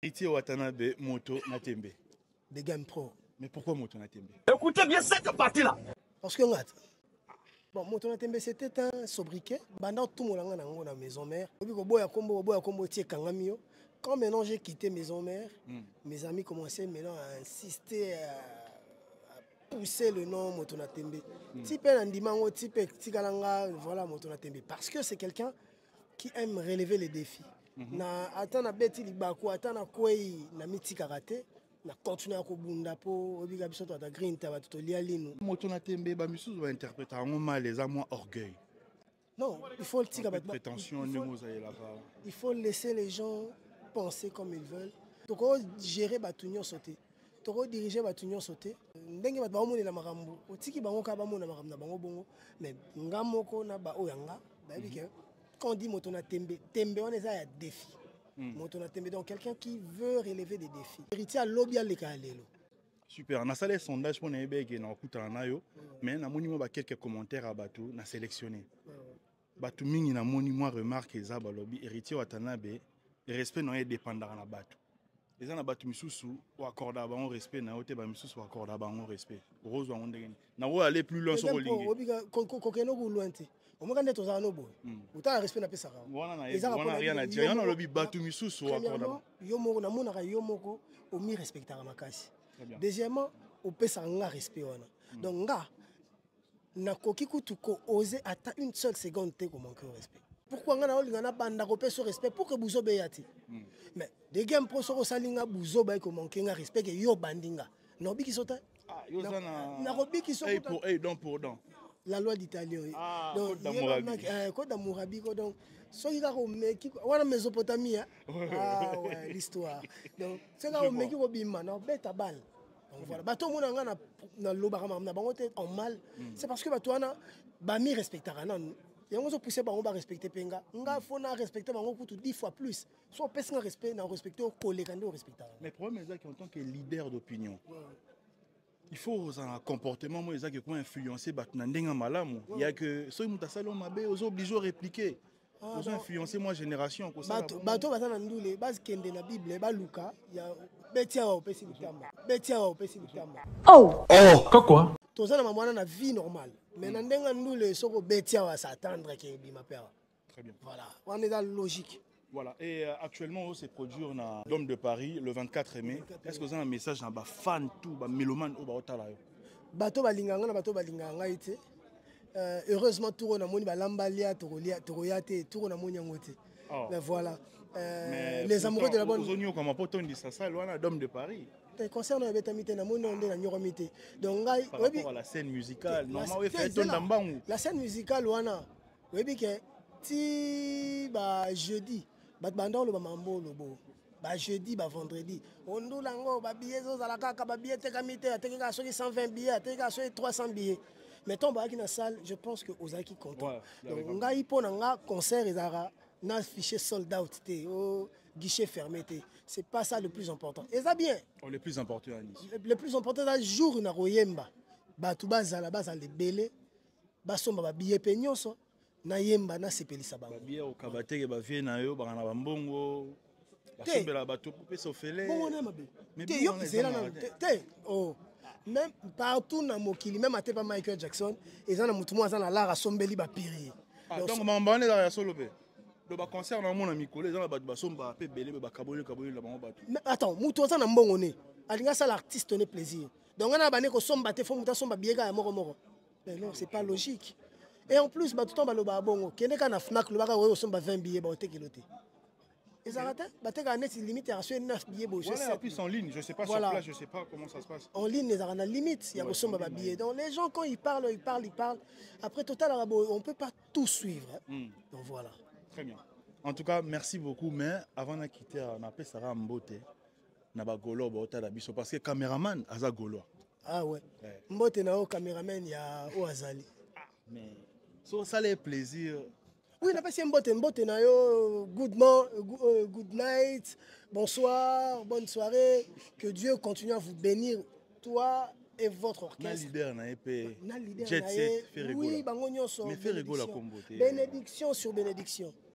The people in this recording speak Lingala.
Héritier Watanabe, Moto Natembe. Des Game Pro. Mais pourquoi Moto Natembe? Écoutez bien cette partie-là. Parce que bon, Moto Natembe c'était un sobriquet. Pendant tout le monde dans la maison mère. Quand maintenant j'ai quitté maison mère, mes amis commençaient maintenant à insister à pousser le nom Moto Natembe. Type Nandimango, type Tikalanga, voilà Moto Natembe. Parce que c'est quelqu'un qui aime relever les défis. Na atana beti libako atana kwei na miti karaté na continuer à kobunda po obiga biso to ta green ta to lia lino. Moto Natembe ba misusu ba interpréter mal les amours orgueil. Non, il faut le tika prétention il faut laisser les gens penser comme ils veulent. Toko gérer batunyo sauter. Toko diriger batunyo sauter. Ndenge bat ba omoni la makambo. Otiki bango ka ba mona makambo na bango bongo mais ngamoko na ba oyanga ba bike. Quand on dit Moto Natembe, Tembe on est à défi. Moto Natembe donc quelqu'un qui veut relever des défis. Héritier à lobby à l'écalelo. Super, on a salé sondage pour n'aimer que na okuta na yo, mais na moni mo ba quelques commentaires à bateau na sélectionné. Bateau mingi na moni moi remarque za ba lobby Héritier Watanabe, respect non est dépendant na bateau. Les gens bateau misusu ou accorda ba on respect na ote ba misusu accorda ba on respect. Rose wa ndenge. Na wo aller plus loin sur le ligne. Obiga kokeno ku loin te. On m'a dit aux anobo. Autant respect na pesa. On a rien à dire. On a lobby bateau misusu ou accorda. Yomo na mona ka yomoko o mi respectera makasi. Deuxièmement, au pesa nga respect wana. Donc nga na koki kutuko oser ata une seule seconde te ko manquer au respect. Pourquoi nga na olinga na banda ko pesa respect pour que buzo beyati. Mais des Game Pro soko salinga buzo ba ko manquer nga respect que yo bandinga. No biki sota. Ah yo sana. Na robiki soko pour don pour don. La loi d'Italie. Ah, donc Côte d'Amourabi donc soki ka ko meki wana Mésopotamie ah ouais l'histoire. Donc c'est là au meki ko bima na beta balle. Donc voilà, bato mona nga na loba na bango te en mal, c'est parce que bato wana ba mi respectera nan. Yango so pousser bango ba respecter penga. Nga fona respecter bango kutu 10 fois plus. So pesa nga respect na respecter au collègue au respecter. Mais problème c'est qu'en tant que leader d'opinion, il faut un comportement moi qui peut influencer batnandenga malamu. Il y a que ceux qui salon mabe aux obligés à répliquer. Ils ont influencé moi génération comme ça. Bato bazana ndule base kende na Bible ba Luka ya betia wa opesi bitamba. Betia wa opesi bitamba. Oh quoi? Tozana mamwana na vie normale. Mais na ndenga ndule soko betia wa s'attendre que bima père. Très bien. Voilà, on est dans la logique. Voilà, et actuellement, on se produit dans l'Homme de Paris le 24 mai. Est-ce que vous avez un message dans les fans, tout, les mélomanes au Baotala? Bato balinganga na bato balinganga ite. Heureusement, tout le monde a lambalia, toroyate, tout le monde a ngote. Mais voilà. Les amoureux de la bonne. Vous comment peut-on dire ça, l'Homme de Paris? Concernant la bétamité, na monde on est na nyoromité. Donc par rapport à la scène musicale, normalement, la scène musicale, wana. Oui, bien ti ba jeudi. Bat bandon le mambo le beau. Ba jeudi ba vendredi. On nous lango ba billets aux la kaka ba billets te kamite te ka so 120 billets te ka so 300 billets. Mettons ba qui na salle, je pense que aux qui content. Donc nga ipo na nga concert ezara na fichier sold out te au guichet fermé te. C'est pas ça le plus important. Et ça bien. Le plus important le plus important c'est jour na royemba. Ba tu bazala bazala belé. Ba somba ba billets penyonso. Na yemba na sepelisa bango babia okabate ba vie na yo bana bambongo basombela bato pe sofele bongo na mabe te yo zela na te oh même partout na mokili même atepa Michael Jackson ezana mutu mo azana lara sombeli ba piri donc mambane la ya solo pe do ba concert na mona mikolo ezana bato basomba pe belé ba kaboli la bango bato mais attends mutu azana mbongo ne alinga ça l'artiste ne plaisir donc on a bané ko somba te fo mutu somba biega ya moko mais non c'est pas logique. Et en plus, tout le temps, il y a un FNAC, il y a 20 billets. Et ça rate, il y a une limite, il y a 9 billets. En plus, en ligne, je ne sais pas sur place, je ne sais pas comment ça se passe. En ligne, il y a une limite, il y a 20 billets. Donc les gens, quand ils parlent. Après, total, on ne peut pas tout suivre. Donc voilà. Très bien. En tout cas, merci beaucoup. Mais avant de quitter, on appelle Sarah Mbote. On a Golo, parce que le caméraman, il a Golo. Ah ouais. Mbote, le caméraman, il y a Oazali. Mais. Ça les plaisir. Oui, on a passé un botte na yo, good night, bonsoir, bonne soirée. Que Dieu continue à vous bénir, toi et votre orchestre. Leader na épée. Leader Jet set, oui, bango nyonso. Mais fait rigoler la combo. Bénédiction sur bénédiction.